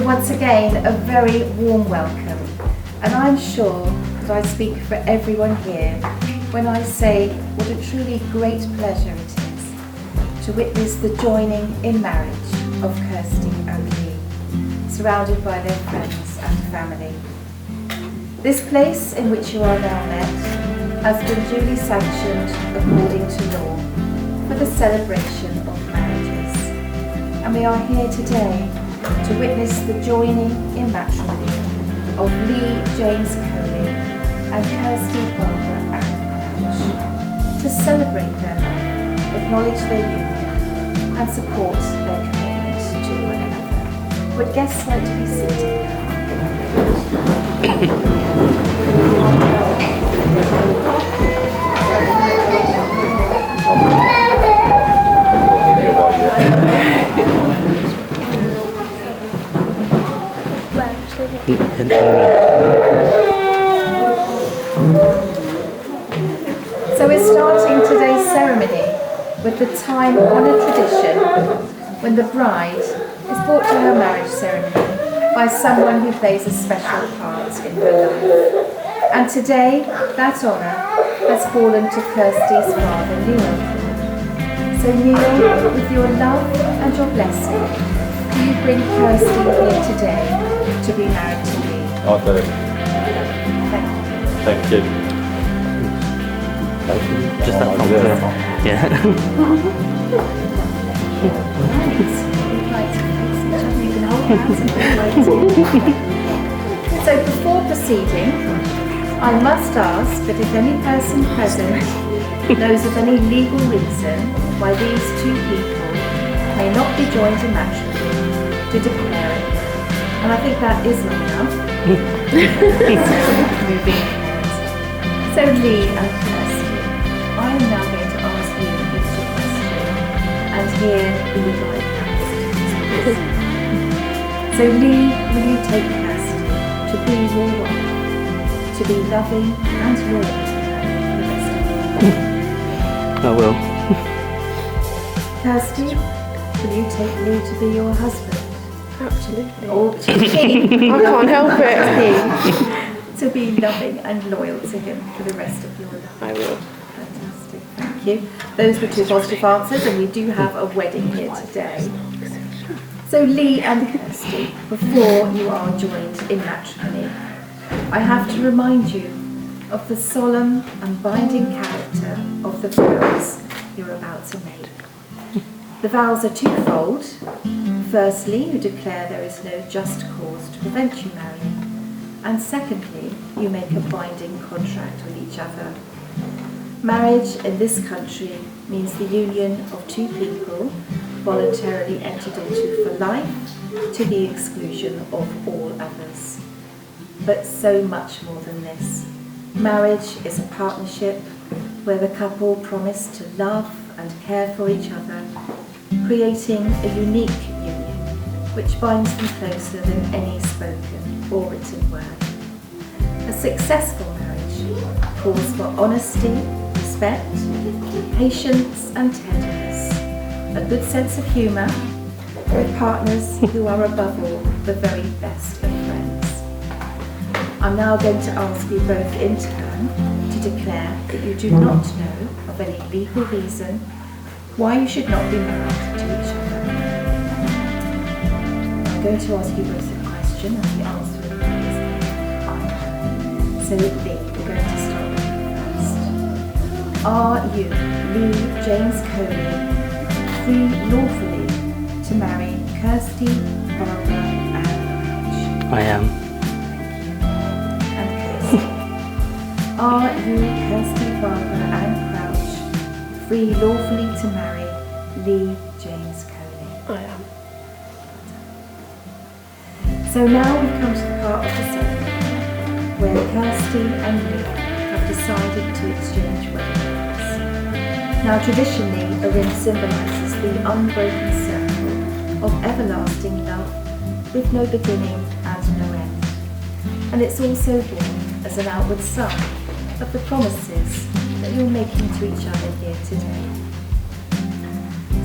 once again, a very warm welcome. And I'm sure that I speak for everyone here when I say what a truly great pleasure it is to witness the joining in marriage of Kirsty and Lee, surrounded by their friends and family. This place in which you are now met has been duly sanctioned according to law for the celebration of marriages. And we are here today to witness the joining in matrimony of Lee James Coley and Kirsty Barbara Ann Crouch, to celebrate their love, acknowledge their union and support their commitment to one another. Would guests like to be seated now? So we're starting today's ceremony with the time-honoured tradition when the bride is brought to her marriage ceremony by someone who plays a special part in her life. And today, that honour has fallen to Kirsty's father, Neil. So Neil, with your love and your blessing, do you bring Kirsty here today to be married to me? I do. Thank you. Thank you. Just that from yeah. So before proceeding, I must ask that if any person present knows of any legal reason why these two people may not be joined in matrimony, to declare it. And I think that is long enough. Moving ahead. So Lee and Kirsty, I am now going to ask you each a question and hear who would like first. So Lee, will you take Kirsty to be your wife, to be loving and loyal to her for the rest of your life? I will. Kirsty, will you take Lee to be your husband? Absolutely. Or to be, I can't help it. to be loving and loyal to him for the rest of your life? I will. Fantastic, thank you. Those were two positive answers, and we do have a wedding here today. So Lee and Kirsty, before you are joined in matrimony, I have to remind you of the solemn and binding character of the vows you're about to make. The vows are twofold. Firstly, you declare there is no just cause to prevent you marrying. And secondly, you make a binding contract with each other. Marriage in this country means the union of two people voluntarily entered into for life to the exclusion of all others. But so much more than this. Marriage is a partnership where the couple promise to love and care for each other, creating a unique union which binds them closer than any spoken or written word. A successful marriage calls for honesty, respect, patience and tenderness, a good sense of humour, with partners who are above all the very best of friends. I'm now going to ask you both in turn to declare that you do not know of any legal reason why you should not be married to each other. I'm going to ask you both a question and the answer is fine. So Lee, we're going to start with you first. Are you, Lee James Coley, free lawfully to marry Kirsty Barbara Ann Crouch? I am. And Kirsty. Are you, Kirsty Barbara Ann Crouch, free lawfully to marry Lee James Coley? I am. So now we come to the part of the ceremony where Kirsty and Lee have decided to exchange wedding rings. Now traditionally, a ring symbolises the unbroken circle of everlasting love with no beginning and no end. And it's also born as an outward sign of the promises that you're making to each other here today.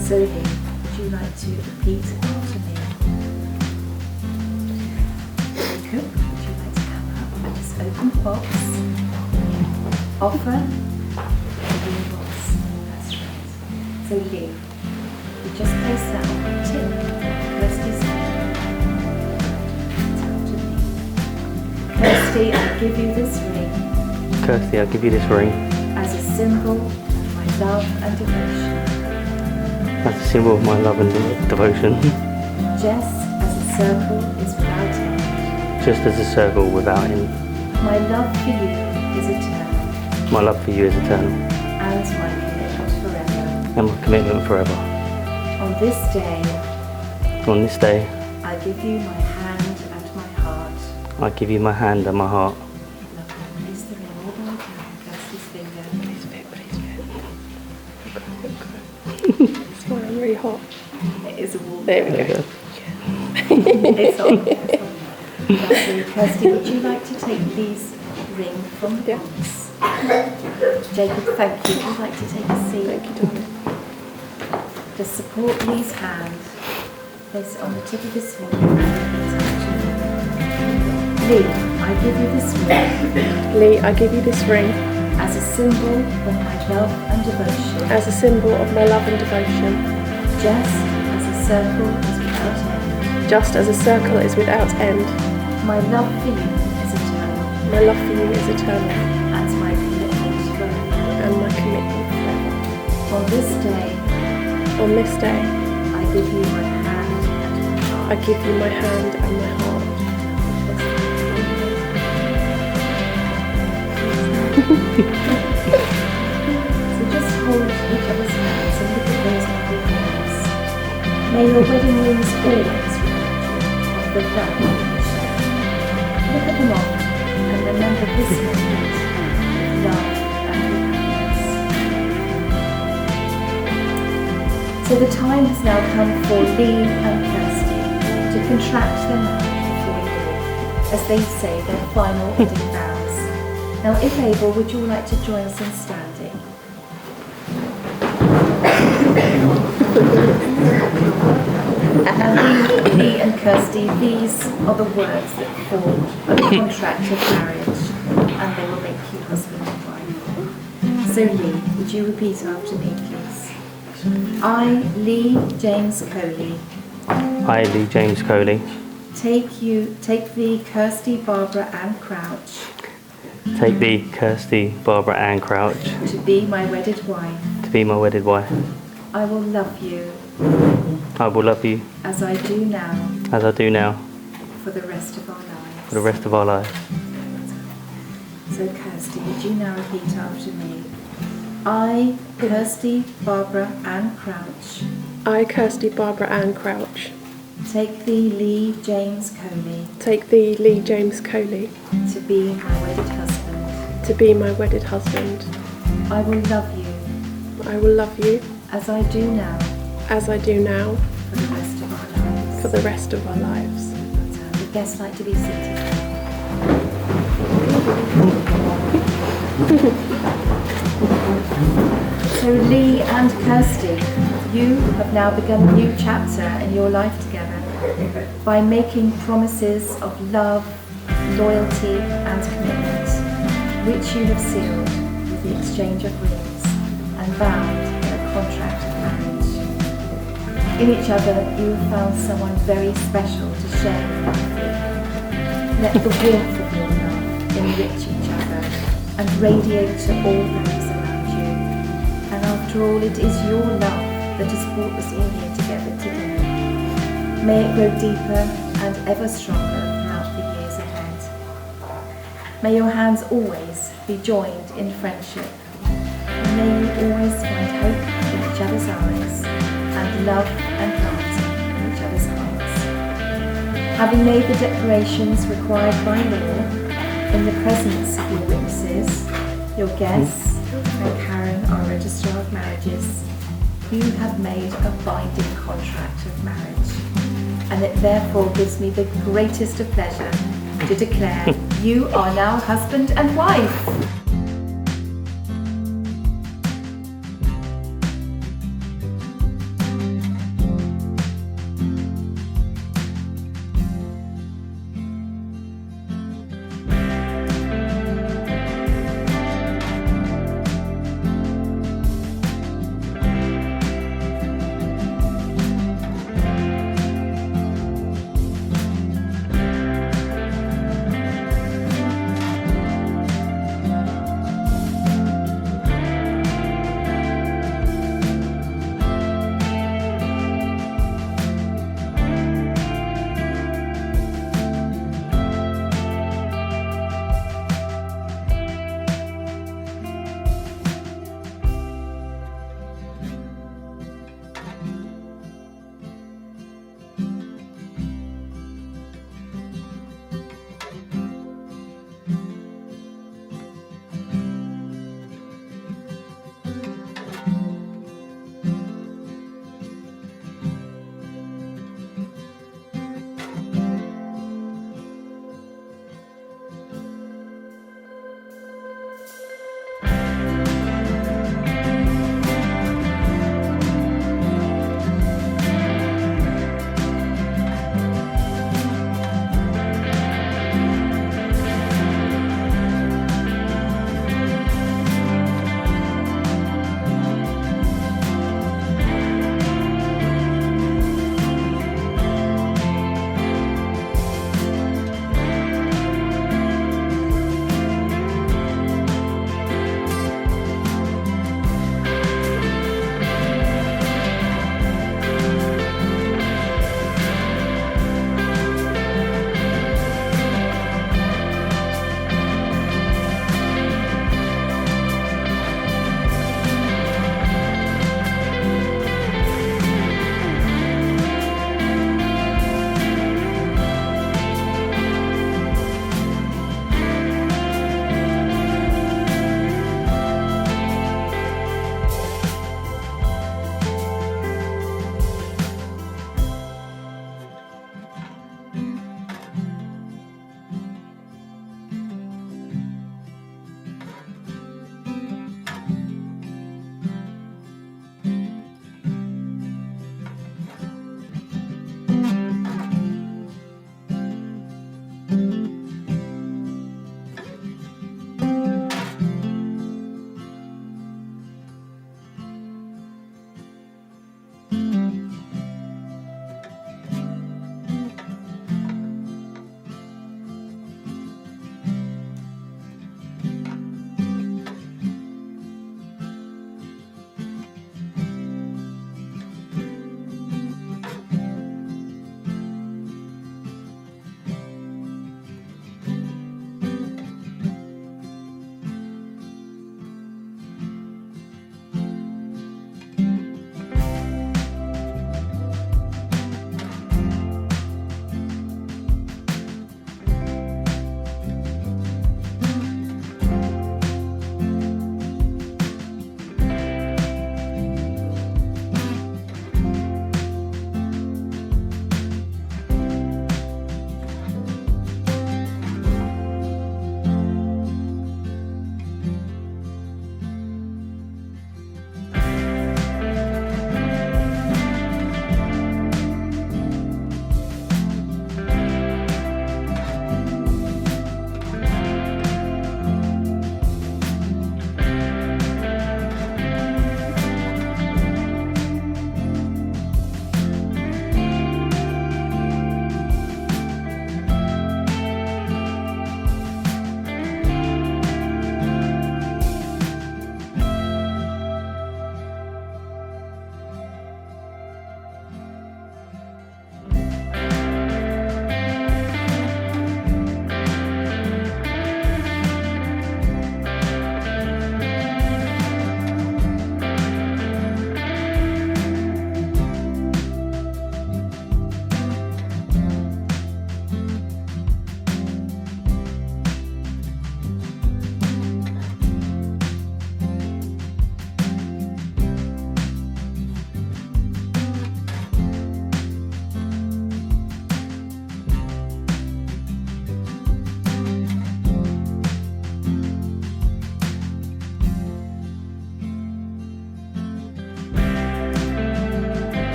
So Lee, would you like to repeat after me? Jacob, would you like to come up with this open box? Offer the green box. That's right. So Lee, you just place that on the tip of Kirsty's finger. After me. Kirsty, I give you this ring Kirsty, I give you this ring as a symbol of my love and devotion. as a symbol of my love and devotion, Just as a circle is without end, just as a circle without end. my love for you is eternal, My love for you is eternal, and my commitment forever. and my commitment forever. On this day, On this day, I give you my hand and my heart. I give you my hand and my heart. Look, place the ring all the way down Kirsty's finger. It's fine, I'm really hot. It is a warm. There we go. It's on. It's on. Lovely. Kirsty, would you like to take these ring from the Yeah. box? Jacob, thank you. Would you like to take a seat? Thank you, darling. Just support Lee's hand. Place it on the tip of his finger. Lee, I give you this ring Lee, I give you this ring as a symbol of my love and devotion. as a symbol of my love and devotion. Just as a circle is without end, Just as a circle is without end, my love for you is eternal, my love for you is eternal, and my commitment forever. and my commitment forever. On this day, On this day, I give you my hand and my heart. I give you my hand and my heart. So just hold each other's hands and look at those lovely hands. May your wedding rings always remind you of the love you share. Look at them often and remember this moment with love and with happiness. So the time has now come for Lee and Kirsty to contract their marriage before you, as they say their final wedding vows. Now, if able, would you all like to join us in standing? And Lee and Kirsty, these are the words that form a contract of marriage, and they will make you husband and wife. So Lee, would you repeat after me, please? I, Lee James Coley, I, Lee James Coley, take thee, Kirsty Barbara Ann Crouch, take thee, Kirsty Barbara Ann Crouch, to be my wedded wife. to be my wedded wife. I will love you I will love you as I do now as I do now for the rest of our lives. for the rest of our lives. So Kirsty, would you now repeat after me? I, Kirsty Barbara Ann Crouch, I, Kirsty Barbara Ann Crouch, take thee, Lee James Coley, take thee, Lee James Coley, to be my wedded husband. to be my wedded husband. I will love you I will love you as I do now as I do now for the rest of our lives. for the rest of our lives. The guests like to be seated. So Lee and Kirsty, you have now begun a new chapter in your life together by making promises of love, loyalty and commitment, which you have sealed with the exchange of rings and bound in a contract of marriage. In each other you have found someone very special to share your life with. Let the warmth of your love enrich each other and radiate to all those around you. And after all, it is your love that has brought us all here together today. May it grow deeper and ever stronger throughout the years ahead. May your hands always be joined in friendship. And may you always find hope in each other's eyes and love and laughter in each other's hearts. Having made the declarations required by law, in the presence of your witnesses, your guests, and Karen, our Registrar of Marriages, you have made a binding contract of marriage. And it therefore gives me the greatest of pleasure to declare you are now husband and wife.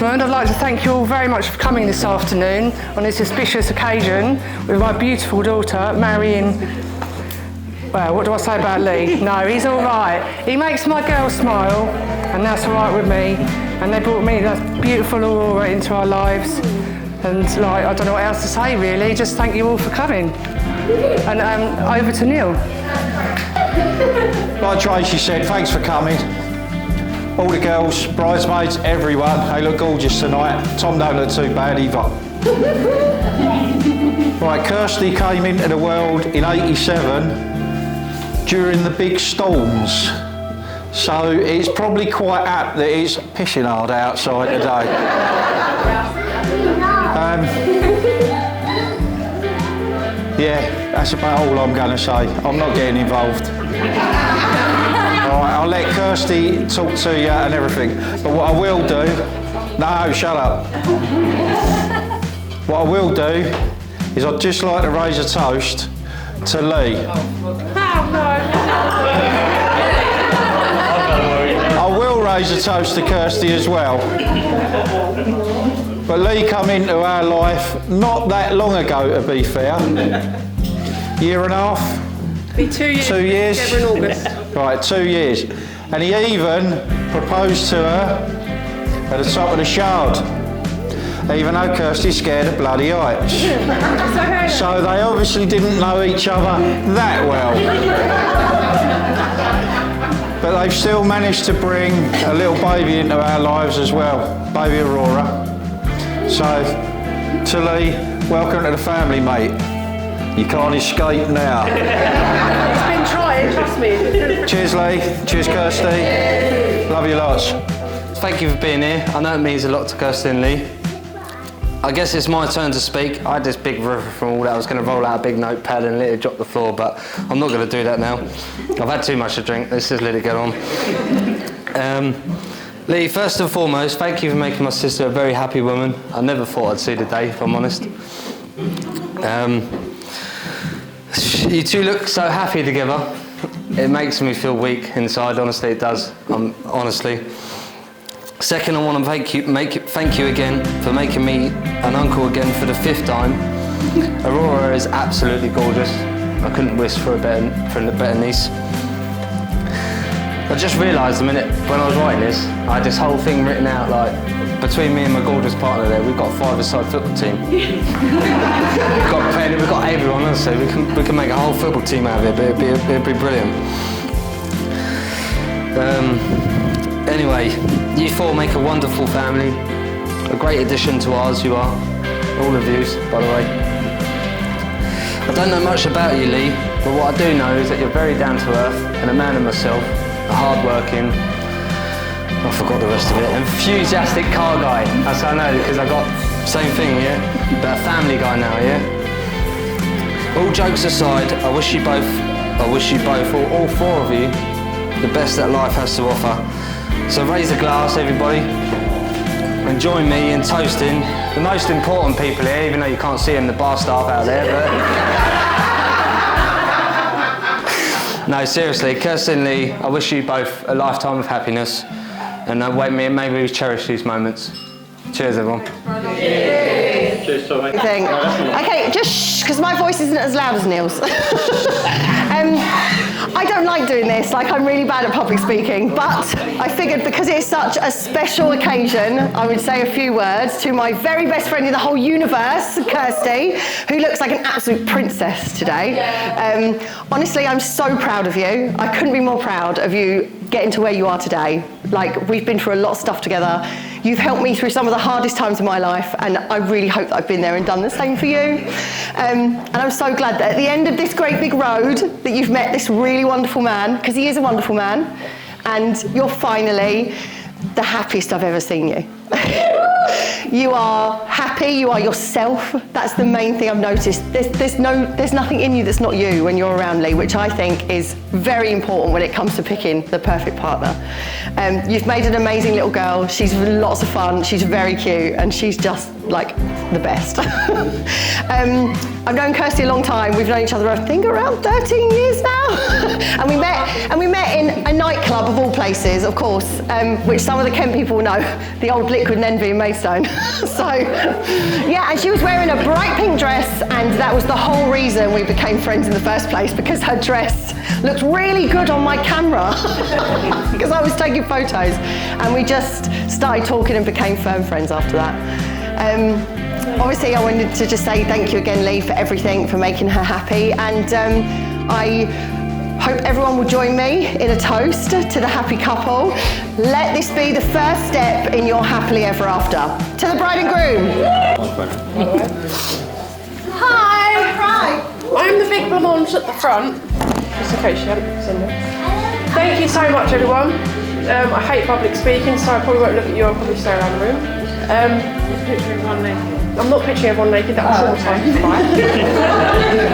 gentlemen, I'd like to thank you all very much for coming this afternoon on this auspicious occasion with my beautiful daughter marrying, well, what do I say about Lee? No, he's all right. He makes my girl smile, and that's all right with me. And they brought me that beautiful Aurora into our lives. And like, I don't know what else to say really, just thank you all for coming. And over to Neil. Like Tracy said, thanks for coming. All the girls, bridesmaids, everyone, they look gorgeous tonight. Tom don't look too bad either. Right, Kirsty came into the world in '87 during the big storms. So it's probably quite apt that it's pissing hard outside today. Yeah, that's about all I'm going to say. I'm not getting involved. All right, I'll let Kirsty talk to you and everything. But what I will do... No, shut up. What I will do is I'd just like to raise a toast to Lee. I will raise a toast to Kirsty as well. But Lee come into our life not that long ago, to be fair. Year and a half? Be 2 years. 2 years? Together in August. Right, 2 years. And he even proposed to her at the top of the Shard. Even though Kirsty's scared of bloody heights. So they obviously didn't know each other that well. But they've still managed to bring a little baby into our lives as well, baby Aurora. So, to Lee, welcome to the family, mate. You can't escape now. It's been trying, trust me. Cheers, Lee. Cheers, Kirsty. Love you lots. Thank you for being here. I know it means a lot to Kirsty and Lee. I guess it's my turn to speak. I had this big river from all that. I was going to roll out a big notepad and let it drop the floor, but I'm not going to do that now. I've had too much to drink. Let's just let it get on. Lee, first and foremost, thank you for making my sister a very happy woman. I never thought I'd see the day, if I'm honest. You two look so happy together. It makes me feel weak inside, honestly, it does. Honestly. Second, I want to thank you again for making me an uncle again for the 5th time. Aurora is absolutely gorgeous. I couldn't wish for a better niece. I just realised a minute when I was writing this, I had this whole thing written out, like, between me and my gorgeous partner there, we've got a 5-a-side football team. we've got everyone, honestly, we can make a whole football team out of it, but it'd be brilliant. Anyway, you four make a wonderful family, a great addition to ours, you are, all of you, by the way. I don't know much about you, Lee, but what I do know is that you're very down to earth and a man of myself, a hard-working, I forgot the rest of it, enthusiastic car guy. That's how I know, because I got same thing, yeah? But a family guy now, yeah? All jokes aside, I wish you both, all 4 of you, the best that life has to offer. So raise a glass, everybody, and join me in toasting the most important people here, even though you can't see them, the bar staff out there, but... No, seriously, Kirsty and Lee, I wish you both a lifetime of happiness, and maybe we cherish these moments. Cheers, everyone. Cheers, Tommy. Okay, just because my voice isn't as loud as Neil's. I don't like doing this, like I'm really bad at public speaking, but I figured because it's such a special occasion, I would say a few words to my very best friend in the whole universe, Kirsty, who looks like an absolute princess today. Honestly, I'm so proud of you. I couldn't be more proud of you getting to where you are today. Like, we've been through a lot of stuff together. You've helped me through some of the hardest times of my life, and I really hope that I've been there and done the same for you. And I'm so glad that at the end of this great big road that you've met this really wonderful man, because he is a wonderful man, and you're finally the happiest I've ever seen you. You are happy, you are yourself. That's the main thing I've noticed. There's nothing in you that's not you when you're around Lee, which I think is very important when it comes to picking the perfect partner. You've made an amazing little girl. She's lots of fun, she's very cute, and she's just like the best. I've known Kirsty a long time. We've known each other, I think, around 13 years now. and we met in a nightclub of all places, of course, which some of the Kent people know, the old Liquid and Envy in Maidstone. So, yeah, and she was wearing a bright pink dress, and that was the whole reason we became friends in the first place, because her dress looked really good on my camera, because I was taking photos. And we just started talking and became firm friends after that. Obviously, I wanted to just say thank you again, Lee, for everything, for making her happy. And I hope everyone will join me in a toast to the happy couple. Let this be the first step in your happily ever after. To the bride and groom. Hi. Hi. I'm the big blancmange at the front, just in case you haven't seen it. Thank you so much, everyone. I hate public speaking, so I probably won't look at you. I'll probably stay around the room. I'm not picturing everyone naked, that was traumatizing.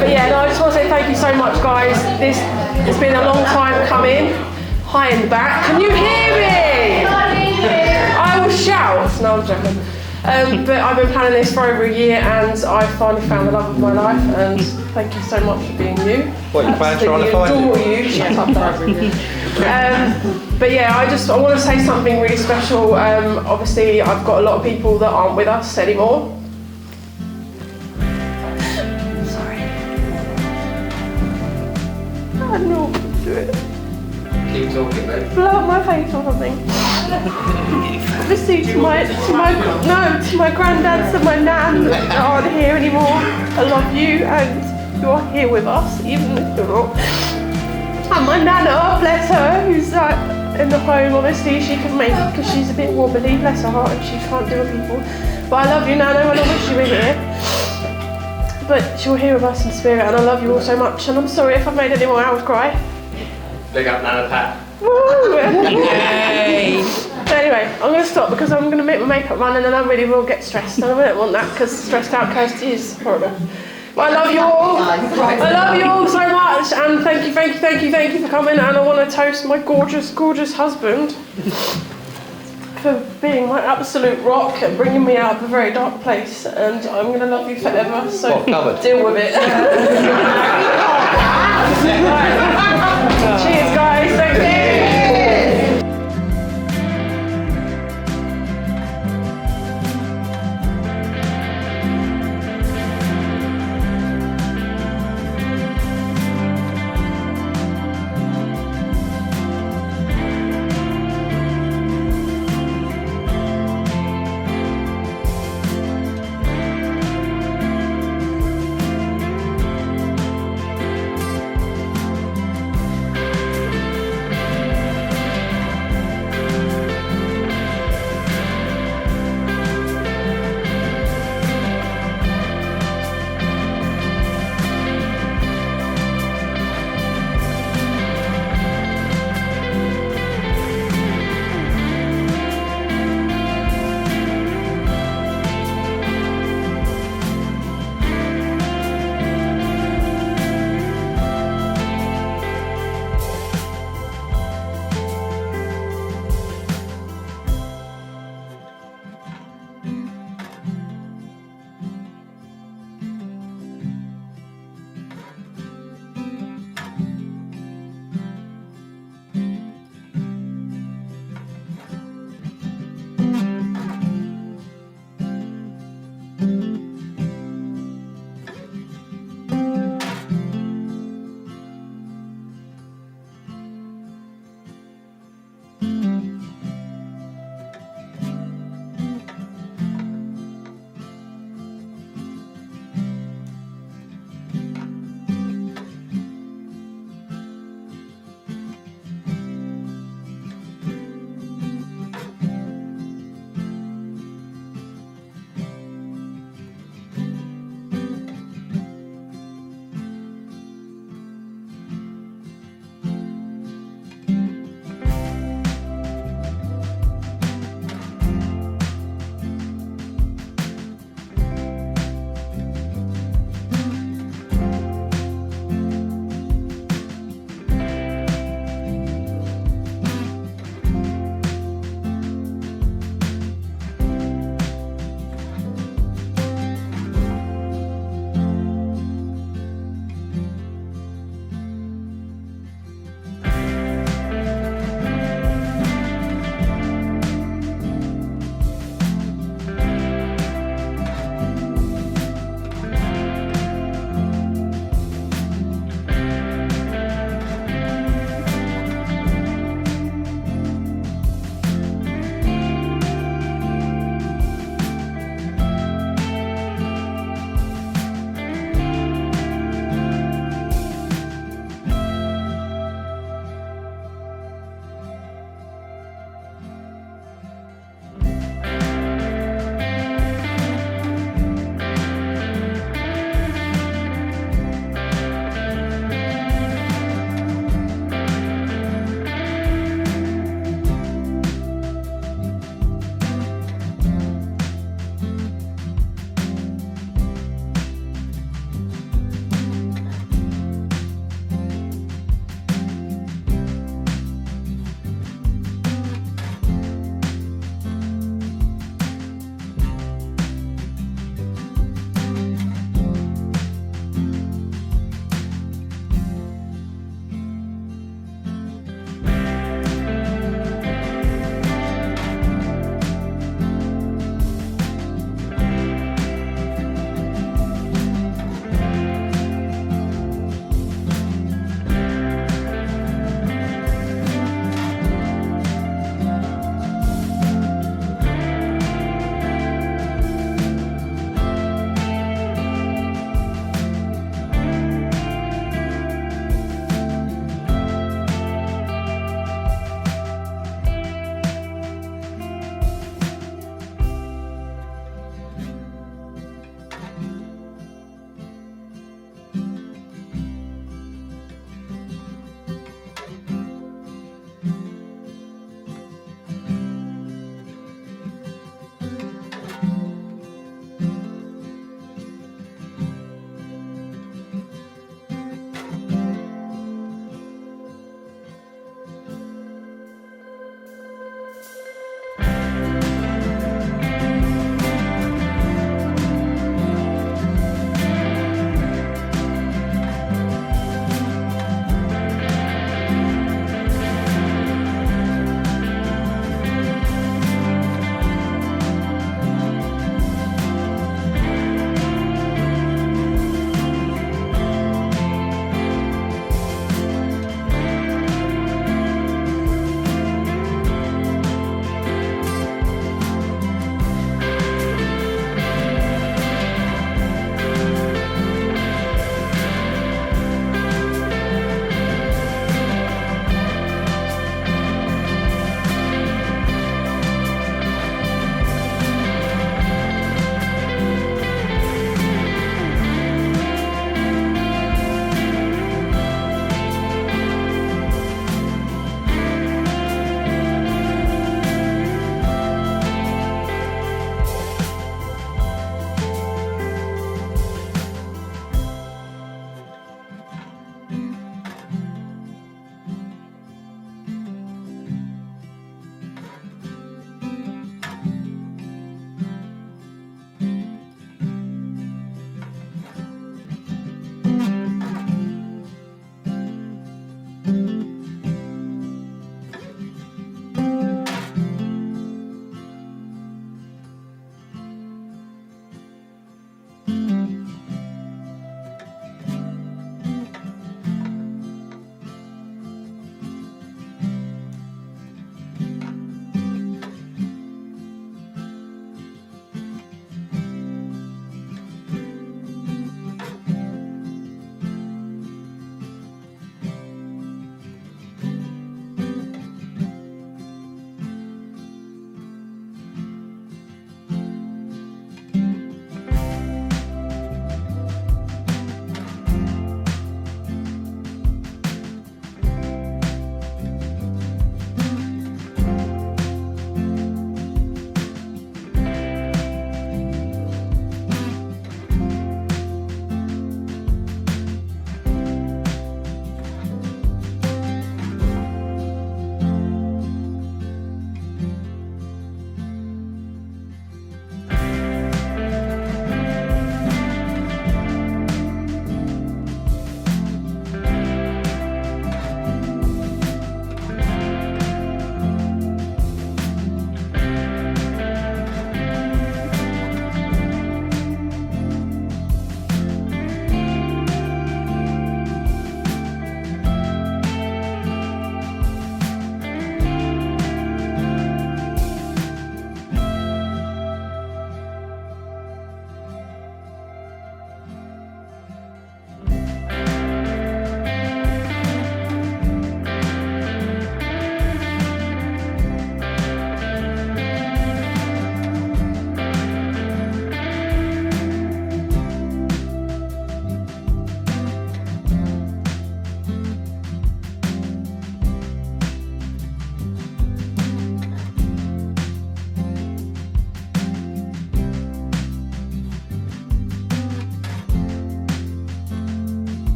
But yeah, no, I just want to say thank you so much, guys. This has been a long time coming. Hi in the back. Can you hear me? I will shout. No, I'm joking. But I've been planning this for over a year, and I finally found the love of my life, and thank you so much for being you. What, you plan trying to find adore it? you. Shut up, but yeah, I want to say something really special. Obviously, I've got a lot of people that aren't with us anymore. Sorry. I don't know what to do it. Keep talking, mate. Blow up my face or something. Obviously, to my granddads and my nan that aren't here anymore, I love you, and you're here with us, even if you're not. And my nana, bless her, who's in the home, obviously she can make it because she's a bit wobbly, bless her heart, and she can't deal with people. But I love you, Nana, and I wish you were here. But you're here with us in spirit, and I love you all so much. And I'm sorry if I've made anyone else cry. Big up, Nana Pat. Woo! Anyway, I'm going to stop because I'm going to make my makeup run, and then I really will get stressed. And I don't want that because stressed out Kirsty is horrible. But I love you all. I love you all so much, and thank you for coming. And I want to toast my gorgeous, gorgeous husband for being my absolute rock and bringing me out of a very dark place. And I'm going to love you forever. So deal with it. Cheers.